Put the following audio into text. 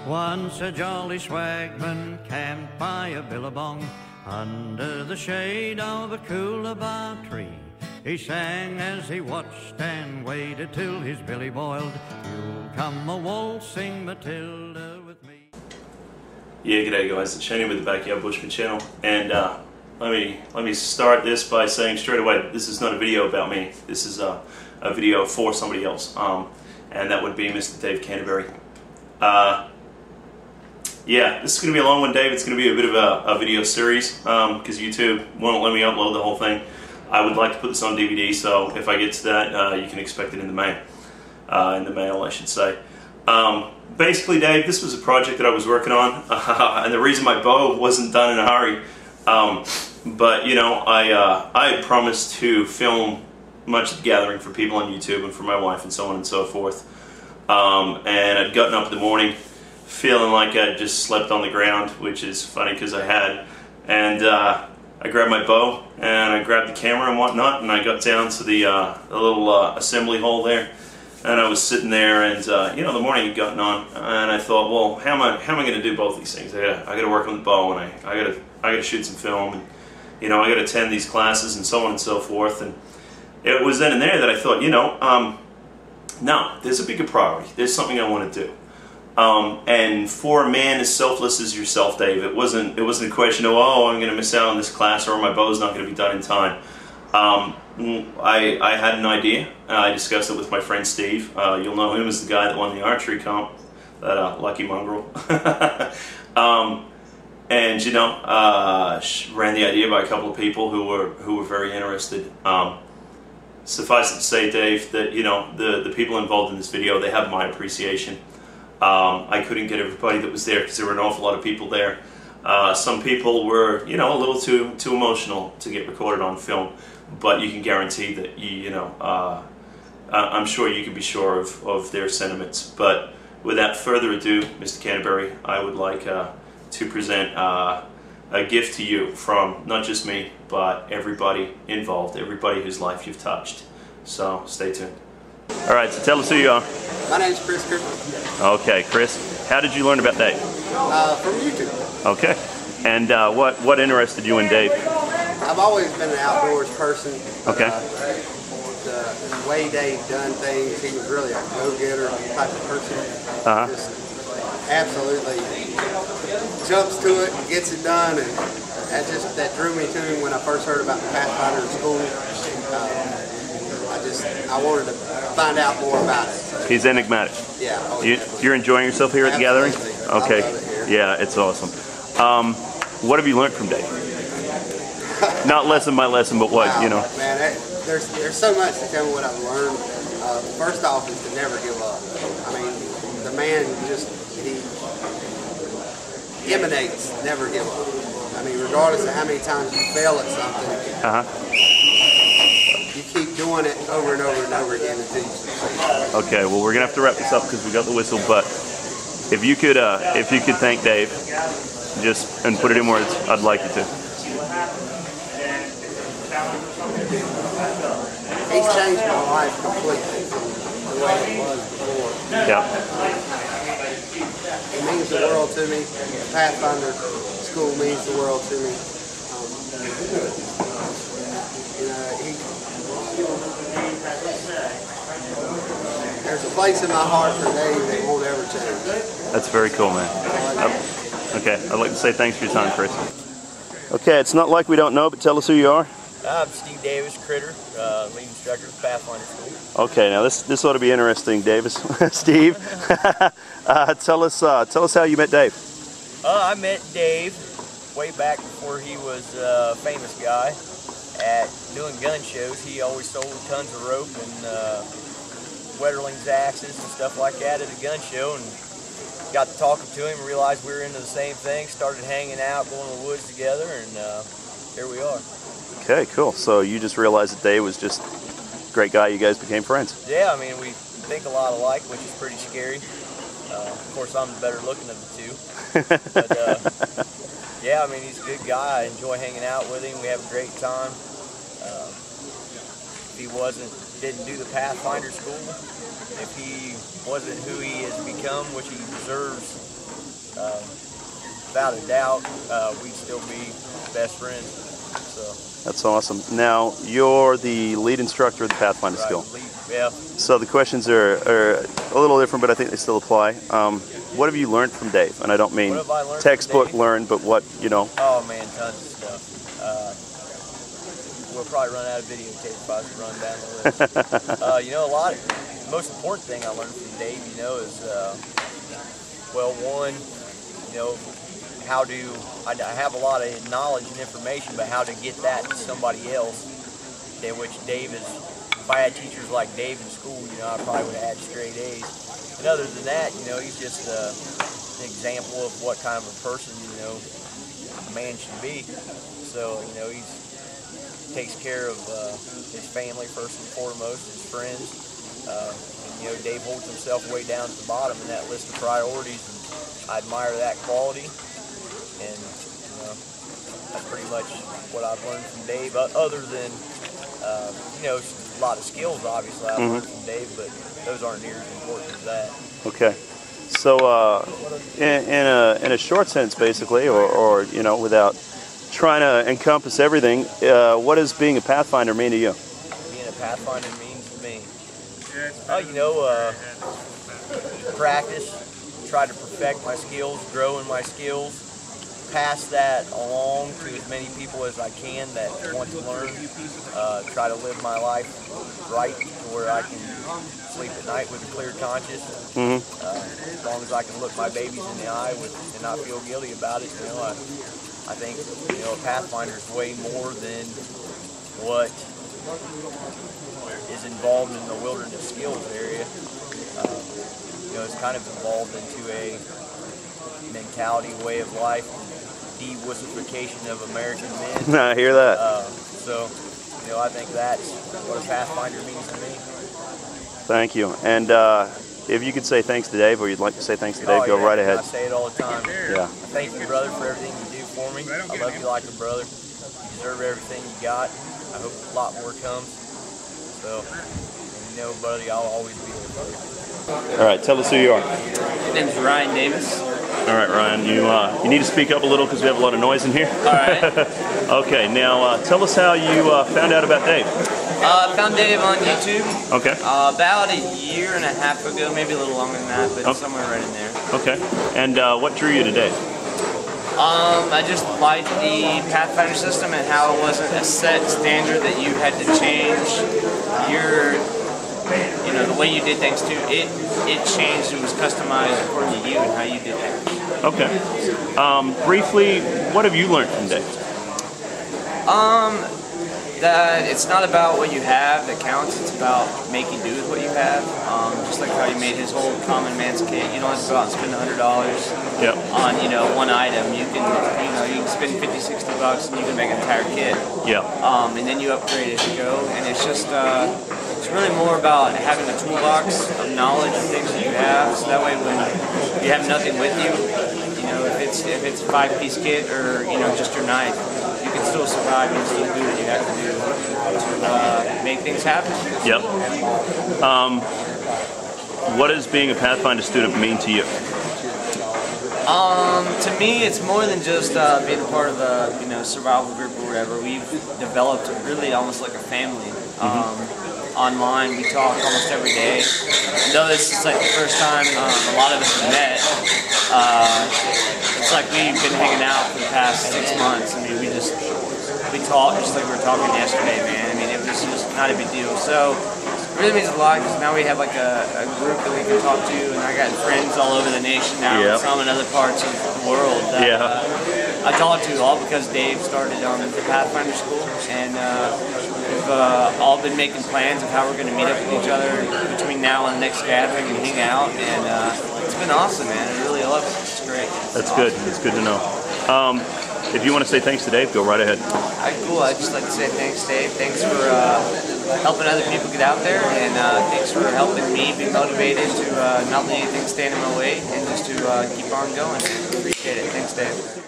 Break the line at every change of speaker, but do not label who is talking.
Once a jolly swagman camped by a billabong under the shade of a coolabah tree. He sang as he watched and waited till his billy boiled. You'll come a waltzing Matilda with me.
Yeah, g'day guys, it's Shane with the Backyard Bushman channel, and let me start this by saying straight away, this is not a video about me. This is a video for somebody else, and that would be Mr. Dave Canterbury. Yeah, this is going to be a long one, Dave. It's going to be a bit of a video series because YouTube won't let me upload the whole thing. I would like to put this on DVD, so if I get to that, you can expect it in the mail. I should say. Basically, Dave, this was a project that I was working on, and the reason my bow wasn't done in a hurry. But you know, I had promised to film much of the gathering for people on YouTube and for my wife and so on and so forth. And I'd gotten up in the morning feeling like I'd just slept on the ground, which is funny because I had. And I grabbed my bow and I grabbed the camera and whatnot, and I got down to the little assembly hall there, and I was sitting there, and you know, the morning had gotten on, and I thought, well, how am I going to do both these things? I got to work on the bow, and I got to shoot some film, and you know, I got to attend these classes and so on and so forth. And it was then and there that I thought, you know, no, there's a bigger priority. There's something I want to do. And for a man as selfless as yourself, Dave, it wasn't a question of, oh, I'm going to miss out on this class, or my bow's not going to be done in time. I had an idea. I discussed it with my friend Steve. You'll know him as the guy that won the archery comp, that lucky mongrel. And you know, ran the idea by a couple of people who were very interested. Suffice it to say, Dave, that you know, the people involved in this video, they have my appreciation. I couldn't get everybody that was there because there were an awful lot of people there. Some people were, you know, a little too emotional to get recorded on film, but you can guarantee that you know, I'm sure you can be sure of their sentiments. But without further ado, Mr. Canterbury, I would like to present a gift to you from not just me, but everybody involved, everybody whose life you've touched. So stay tuned. All right, so tell us who you are.
My name's Chris Cooper.
Okay, Chris, how did you learn about Dave?
From YouTube.
Okay, and what interested you in Dave?
I've always been an outdoors person.
Okay.
The way Dave done things, he was really a go-getter type of person. Just absolutely jumps to it and gets it done, and that drew me to him when I first heard about the Pathfinder in school. I wanted to find out more about it.
He's enigmatic.
Yeah.
You're enjoying yourself here at the gathering? Okay.
I love it here.
Yeah, it's awesome. What have you learned from Dave? Not lesson by lesson, but what, you know?
Man, there's so much to come what I've learned. First off is to never give up. I mean, the man he emanates never give up. I mean, regardless of how many times you fail at something, you keep doing it over and over and over again until you succeed.
Okay, well, we're gonna have to wrap this up because we got the whistle. But if you could thank Dave, just and put it in words, I'd like you to.
He's changed my life completely from the way it was before.
Yeah.
It means the world to me. The Pathfinder school means the world to me. You know, there's a place in my heart for Dave that won't ever change.
That's very cool, man. Okay, I'd like to say thanks for your time, Chris. Okay, it's not like we don't know, but tell us who you are.
I'm Steve Davis, Critter, lead instructor at Pathfinder School.
Okay, now this ought to be interesting, Davis. Steve, tell us how you met Dave.
I met Dave way back before he was a famous guy at doing gun shows. He always sold tons of rope and Wetterling's axes and stuff like that at a gun show, and got to talking to him, realized we were into the same thing, started hanging out, going to the woods together, and here we are.
Okay, cool. So you just realized that Dave was just a great guy, you guys became friends.
Yeah, I mean, we think a lot alike, which is pretty scary. Of course, I'm the better looking of the two. But yeah, I mean, he's a good guy. I enjoy hanging out with him. We have a great time. If he didn't do the Pathfinder school, if he wasn't who he has become, which he deserves without a doubt, we'd still be best friends. So.
That's awesome. Now, you're the lead instructor of the Pathfinder skill.
Yeah.
So the questions are a little different, but I think they still apply. What have you learned from Dave? And I don't mean textbook learned, but what, you know.
Oh man, tons of stuff. We'll probably run out of videotape if I was to run down the list. You know, the most important thing I learned from Dave, you know, is, well, one, you know, I have a lot of knowledge and information, but how to get that to somebody else, which Dave is, if I had teachers like Dave in school, you know, I probably would have had straight A's. And other than that, you know, he's just an example of what kind of a person, you know, a man should be. So, you know, he takes care of his family first and foremost, his friends. And, you know, Dave holds himself way down at the bottom in that list of priorities, and I admire that quality. And you know, that's pretty much what I've learned from Dave. Other than you know, a lot of skills obviously I've learned from Dave, but those aren't near as important as that.
Okay. So in a short sense, basically, or you know, without trying to encompass everything, what does being a Pathfinder mean to you?
Being a Pathfinder means to me, you know, practice, try to perfect my skills, grow in my skills. Pass that along to as many people as I can that want to learn. Try to live my life right to where I can sleep at night with a clear conscience. As long as I can look my babies in the eye and not feel guilty about it, you know, I think, you know, a Pathfinder is way more than what is involved in the wilderness skills area. You know, it's kind of evolved into a mentality, way of life, de-wussification of American men.
I hear that.
So, you know, I think that's what a Pathfinder means to me.
Thank you. And if you could say thanks to Dave, or you'd like to say thanks to Dave, go right ahead.
I say it all the time.
Yeah.
Thank you, brother, for everything you do for me. I love you like a brother. You deserve everything you got. I hope a lot more comes. So, you know, buddy, I'll always be there for you.
All right, tell us who you are.
My name's Ryan Davis.
All right, Ryan, you need to speak up a little because we have a lot of noise in here.
All right.
Okay, now tell us how you found out about Dave.
I found Dave on YouTube.
Okay.
About a year and a half ago, maybe a little longer than that, but somewhere right in there.
Okay. And what drew you to Dave?
I just liked the Pathfinder system and how it wasn't a set standard that you had to change you know, the way you did things too. It changed and was customized according to you and how you did things.
Okay. Briefly, what have you learned from Dave?
That it's not about what you have that counts, it's about making do with what you have. Just like how he made his whole common man's kit. You don't have to go out and spend $100 on, you know, one item. You can, you know, you can spend $50, $60 and you can make an entire kit.
Yeah.
And then you upgrade as you go, and it's just it's really more about having a toolbox of knowledge and things that you have, so that way when you have nothing with you, you know, if it's a 5-piece kit or, you know, just your knife, you can still survive and still do what you have to do to make things happen.
Yep. What does being a Pathfinder student mean to you?
To me, it's more than just being a part of a, you know, survival group or whatever. We've developed really almost like a family. Online, we talk almost every day. Though this is like the first time a lot of us have met, it's like we've been hanging out for the past 6 months. I mean, we talk just like we were talking yesterday, man. I mean, it was just not a big deal. So it really means a lot because now we have like a group that we can talk to, and I got friends all over the nation now, and some in other parts of the world that I talk to, all because Dave started on the Pathfinder school, and we've all been making plans of how we're going to meet up with each other between now and the next gathering and hang out, and it's been awesome, man. I really love it. It's great.
That's good. It's good to know. If you want to say thanks to Dave, go right ahead.
Cool. I'd just like to say thanks, Dave. Thanks for helping other people get out there, and thanks for helping me be motivated to not let anything stand in my way and just to keep on going. Appreciate it. Thanks, Dave.